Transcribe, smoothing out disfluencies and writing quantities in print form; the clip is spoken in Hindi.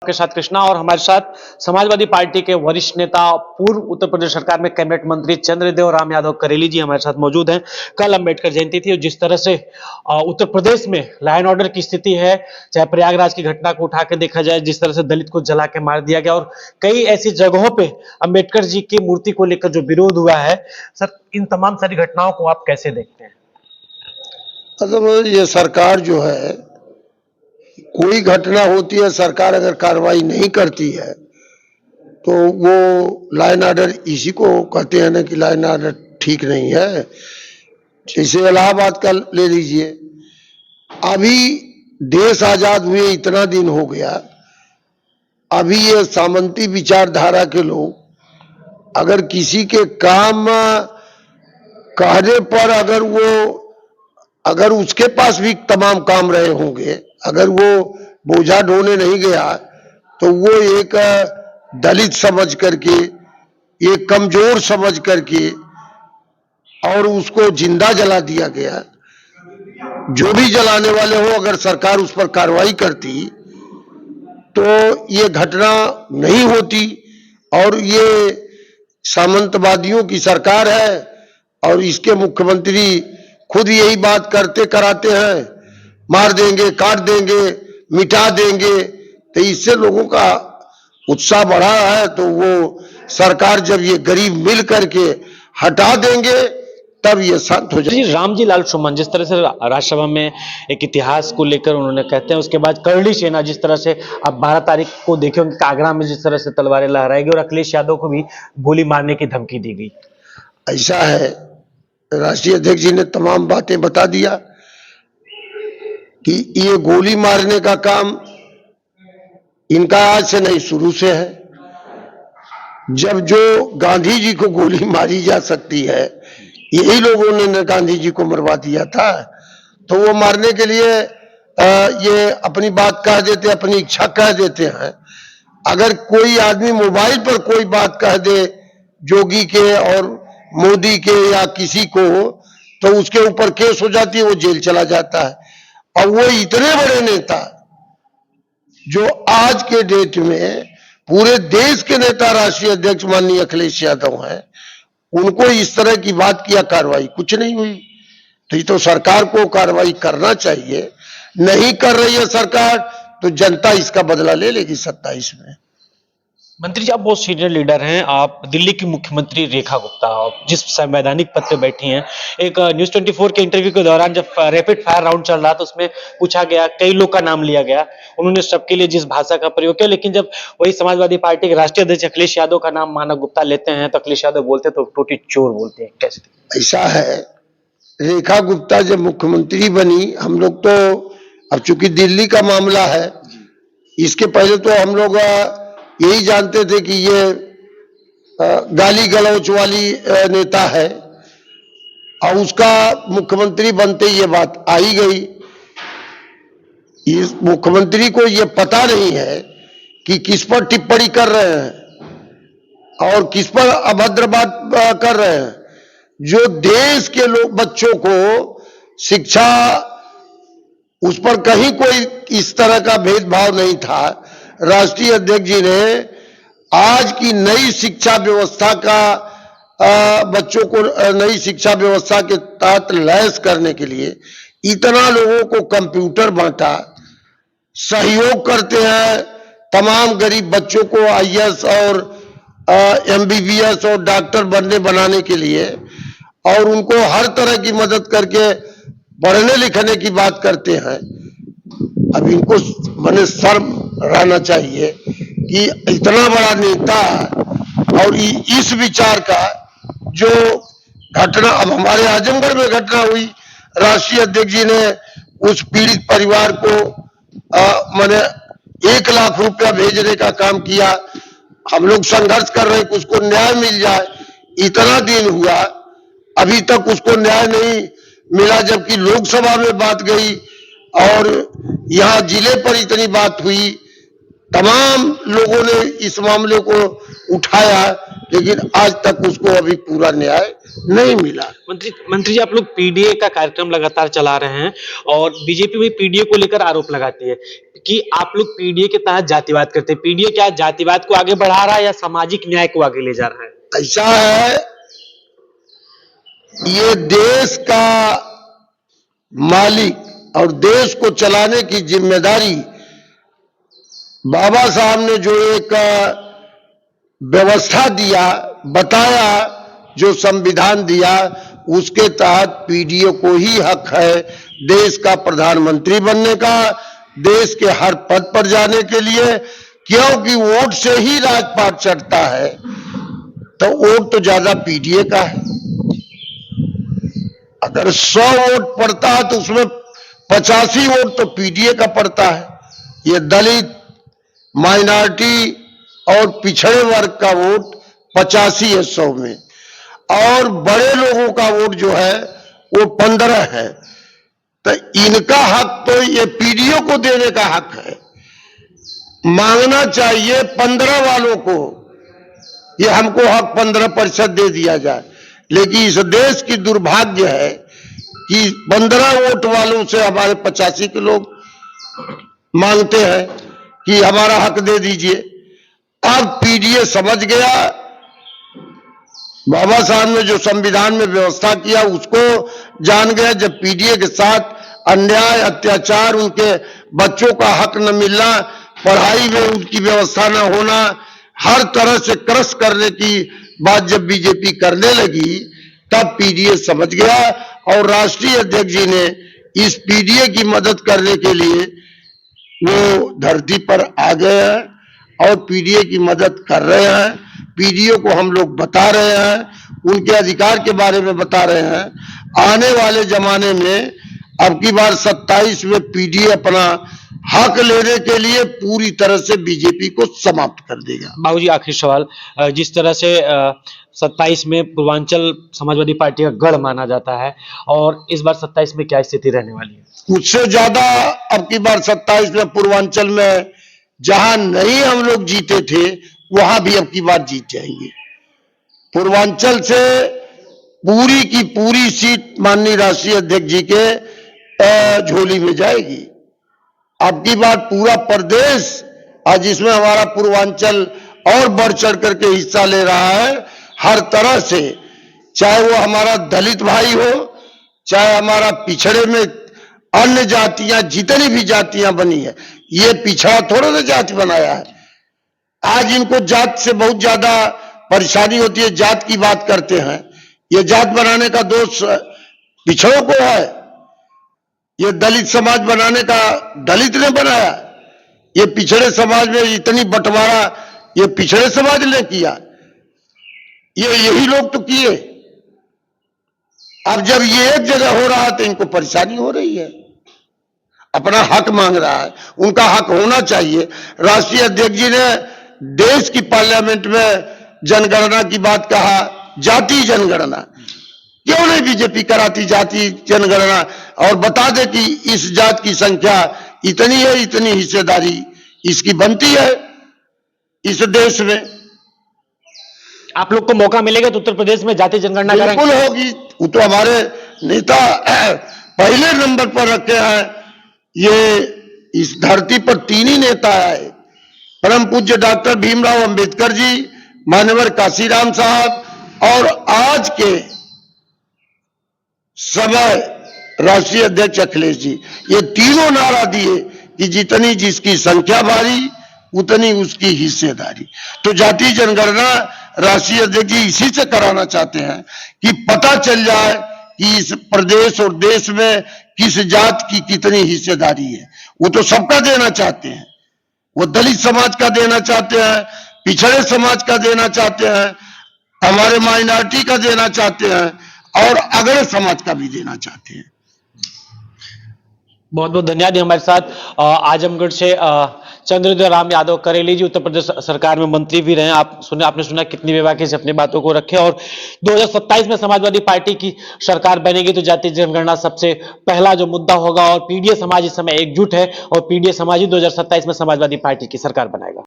आपके साथ कृष्णा और हमारे साथ समाजवादी पार्टी के वरिष्ठ नेता पूर्व उत्तर प्रदेश सरकार में कैबिनेट मंत्री चंद्रदेव राम यादव करेली जी हमारे साथ मौजूद हैं। कल अंबेडकर जयंती थी और जिस तरह से उत्तर प्रदेश में लॉ एंड ऑर्डर की स्थिति है, चाहे प्रयागराज की घटना को उठा के देखा जाए, जिस तरह से दलित को जला के मार दिया गया और कई ऐसी जगहों पे अंबेडकर जी की मूर्ति को लेकर जो विरोध हुआ है, सर इन तमाम सारी घटनाओं को आप कैसे देखते हैं? मतलब ये सरकार जो है, कोई घटना होती है, सरकार अगर कार्रवाई नहीं करती है तो वो लॉ एंड ऑर्डर, इसी को कहते हैं ना कि लॉ एंड ऑर्डर ठीक नहीं है। जैसे इलाहाबाद का ले लीजिए, अभी देश आजाद हुए इतना दिन हो गया, अभी ये सामंती विचारधारा के लोग अगर किसी के काम कहने पर अगर उसके पास भी तमाम काम रहे होंगे, अगर वो बोझा ढोने नहीं गया तो वो एक दलित समझ करके, एक कमजोर समझ करके और उसको जिंदा जला दिया गया। जो भी जलाने वाले हो, अगर सरकार उस पर कार्रवाई करती तो ये घटना नहीं होती। और ये सामंतवादियों की सरकार है और इसके मुख्यमंत्री खुद यही बात करते कराते हैं, मार देंगे, काट देंगे, मिटा देंगे। तो इससे लोगों का उत्साह बढ़ा है, तो वो सरकार जब ये गरीब मिल करके हटा देंगे तब ये शांत हो जाएगी। राम जी लाल सुमन जिस तरह से राज्यसभा में एक इतिहास को लेकर उन्होंने कहते हैं, उसके बाद करड़ी सेना जिस तरह से अब 12 तारीख को देखे होंगे आगरा में जिस तरह से तलवारें लहराई गई और अखिलेश यादव को भी गोली मारने की धमकी दी गई। ऐसा है, राष्ट्रीय अध्यक्ष जी ने तमाम बातें बता दिया कि ये गोली मारने का काम इनका आज से नहीं, शुरू से है। जब जो गांधी जी को गोली मारी जा सकती है, यही लोगों ने गांधी जी को मरवा दिया था, तो वो मारने के लिए ये अपनी बात कह देते, अपनी इच्छा कह देते हैं। अगर कोई आदमी मोबाइल पर कोई बात कह दे जोगी के और मोदी के या किसी को, तो उसके ऊपर केस हो जाती है, वो जेल चला जाता है। और वो इतने बड़े नेता जो आज के डेट में पूरे देश के नेता राष्ट्रीय अध्यक्ष माननीय अखिलेश यादव हैं, उनको इस तरह की बात किया, कार्रवाई कुछ नहीं हुई। तो ये तो सरकार को कार्रवाई करना चाहिए। नहीं कर रही है सरकार तो जनता इसका बदला ले लेगी 27 में। मंत्री जी, आप बहुत सीनियर लीडर हैं, आप दिल्ली की मुख्यमंत्री रेखा गुप्ता, आप जिस संवैधानिक पद पे बैठी हैं, एक न्यूज़ 24 के इंटरव्यू के दौरान जब रैपिड फायर राउंड चल रहा था उसमें पूछा गया, कई लोग का नाम लिया गया, उन्होंने सबके लिए जिस भाषा का प्रयोग किया, लेकिन जब वही समाजवादी पार्टी के राष्ट्रीय अध्यक्ष अखिलेश यादव का नाम माना गुप्ता लेते हैं तो अखिलेश यादव बोलते तो टोटी चोर बोलते हैं। कैसे? ऐसा है, रेखा गुप्ता जब मुख्यमंत्री बनी, हम लोग तो, अब चूंकि दिल्ली का मामला है, इसके पहले तो हम लोग यही जानते थे कि ये गाली गलौच वाली नेता है, और उसका मुख्यमंत्री बनते ये बात आ ही गई। इस मुख्यमंत्री को ये पता नहीं है कि किस पर टिप्पणी कर रहे हैं और किस पर अभद्र बात कर रहे हैं। जो देश के लोग, बच्चों को शिक्षा, उस पर कहीं कोई इस तरह का भेदभाव नहीं था। राष्ट्रीय अध्यक्ष जी ने आज की नई शिक्षा व्यवस्था का बच्चों को नई शिक्षा व्यवस्था के तहत लैस करने के लिए इतना लोगों को कंप्यूटर बांटा, सहयोग करते हैं तमाम गरीब बच्चों को आईएएस और एमबीबीएस और डॉक्टर बनाने के लिए, और उनको हर तरह की मदद करके पढ़ने लिखने की बात करते हैं। अब इनको मने शर्म रहना चाहिए कि इतना बड़ा नेता और इस विचार का जो घटना अब हमारे आजमगढ़ में घटना हुई, राष्ट्रीय अध्यक्ष जी ने उस पीड़ित परिवार को मैंने 1 लाख रुपया भेजने का काम किया। हम लोग संघर्ष कर रहे हैं कि उसको न्याय मिल जाए। इतना दिन हुआ, अभी तक उसको न्याय नहीं मिला, जबकि लोकसभा में बात गई और यहाँ जिले पर इतनी बात हुई। तमाम लोगों ने इस मामले को उठाया, लेकिन आज तक उसको अभी पूरा न्याय नहीं मिला। मंत्री जी, आप लोग पीडीए का कार्यक्रम लगातार चला रहे हैं और बीजेपी भी पीडीए को लेकर आरोप लगाती है कि आप लोग पीडीए के तहत जातिवाद करते हैं। पीडीए क्या जातिवाद को आगे बढ़ा रहा है या सामाजिक न्याय को आगे ले जा रहा है? ऐसा है, ये देश का मालिक और देश को चलाने की जिम्मेदारी बाबा साहब ने जो एक व्यवस्था दिया, बताया, जो संविधान दिया, उसके तहत पीडीए को ही हक है देश का प्रधानमंत्री बनने का, देश के हर पद पर जाने के लिए, क्योंकि वोट से ही राजपाट चढ़ता है। तो वोट तो ज्यादा पीडीए का है। अगर 100 वोट पड़ता है तो उसमें 85 वोट तो पीडीए का पड़ता है। ये दलित, माइनॉरिटी और पिछड़े वर्ग का वोट 85 है 100 में, और बड़े लोगों का वोट जो है वो 15 है। तो इनका हक तो ये पीडीए को देने का हक है, मांगना चाहिए 15 वालों को, ये हमको हक 15% दे दिया जाए। लेकिन इस देश की दुर्भाग्य है कि 15 वोट वालों से हमारे 85 के लोग मांगते हैं कि हमारा हक दे दीजिए। अब पीडीए समझ गया, बाबा साहब ने जो संविधान में व्यवस्था किया उसको जान गया। जब पीडीए के साथ अन्याय, अत्याचार, उनके बच्चों का हक न मिलना, पढ़ाई में उनकी व्यवस्था न होना, हर तरह से क्रश करने की बात जब बीजेपी करने लगी, तब पीडीए समझ गया और राष्ट्रीय अध्यक्ष जी ने इस पीडीए की मदद करने के लिए वो धरती पर आ गए हैं और पीडीए की मदद कर रहे हैं। पीडीए को हम लोग बता रहे हैं, उनके अधिकार के बारे में बता रहे हैं। आने वाले जमाने में अब की बार 27 में पीडीए अपना हक लेने के लिए पूरी तरह से बीजेपी को समाप्त कर देगा। बाबूजी, आखिरी सवाल, जिस तरह से 27 में पूर्वांचल समाजवादी पार्टी का गढ़ माना जाता है, और इस बार 27 में क्या स्थिति रहने वाली है? उससे ज्यादा अब की बार 27 में पूर्वांचल में जहां नहीं हम लोग जीते थे वहां भी अब की बार जीत जाएंगे। पूर्वांचल से पूरी की पूरी सीट माननीय राष्ट्रीय अध्यक्ष जी के झोली में जाएगी। अब की बार पूरा प्रदेश, आज जिसमें हमारा पूर्वांचल और बढ़ चढ़ करके हिस्सा ले रहा है, हर तरह से, चाहे वो हमारा दलित भाई हो, चाहे हमारा पिछड़े में अन्य जातियां, जितनी भी जातियां बनी है, ये पिछड़ा थोड़ा ना जाति बनाया है। आज इनको जात से बहुत ज्यादा परेशानी होती है, जात की बात करते हैं। ये जात बनाने का दोष पिछड़ों को है, ये दलित समाज बनाने का दलित ने बनाया। ये पिछड़े समाज में इतनी बंटवारा ये पिछड़े समाज ने किया, ये यही लोग तो किए। अब जब ये एक जगह हो रहा है तो इनको परेशानी हो रही है, अपना हक मांग रहा है। उनका हक होना चाहिए। राष्ट्रीय अध्यक्ष जी ने देश की पार्लियामेंट में जनगणना की बात कहा, जाति जनगणना क्यों नहीं बीजेपी कराती जाति जनगणना, और बता दे कि इस जात की संख्या इतनी है, इतनी हिस्सेदारी इसकी बनती है इस देश में। आप लोग को मौका मिलेगा तो उत्तर प्रदेश में जाति जनगणना बिल्कुल करेंगे? होगी। वो तो हमारे नेता पहले नंबर पर रखे हैं। ये इस धरती पर 3 ही नेता आए, परम पूज्य डॉक्टर भीमराव अंबेडकर जी, मान्यवर काशीराम साहब, और आज के समय राष्ट्रीय अध्यक्ष अखिलेश जी। ये तीनों नारा दिए कि जितनी जिसकी संख्या भारी उतनी उसकी हिस्सेदारी। तो जाति जनगणना राष्ट्रीय अध्यक्ष जी इसी से कराना चाहते हैं कि पता चल जाए कि इस प्रदेश और देश में किस जात की कितनी हिस्सेदारी है। वो तो सबका देना चाहते हैं, वो दलित समाज का देना चाहते हैं, पिछड़े समाज का देना चाहते हैं, हमारे माइनॉरिटी का देना चाहते हैं, और अगड़े समाज का भी देना चाहते हैं। बहुत बहुत धन्यवाद। हमारे साथ आजमगढ़ से चंद्रदेव राम यादव करेली जी, उत्तर प्रदेश सरकार में मंत्री भी रहे। आपने सुना कितनी बेबाकी से अपनी बातों को रखे, और 2027 में समाजवादी पार्टी की सरकार बनेगी तो जाति जनगणना सबसे पहला जो मुद्दा होगा, और पीडीए समाज इस समय एकजुट है, और पीडीए समाज ही 2027 में समाजवादी पार्टी की सरकार बनाएगा।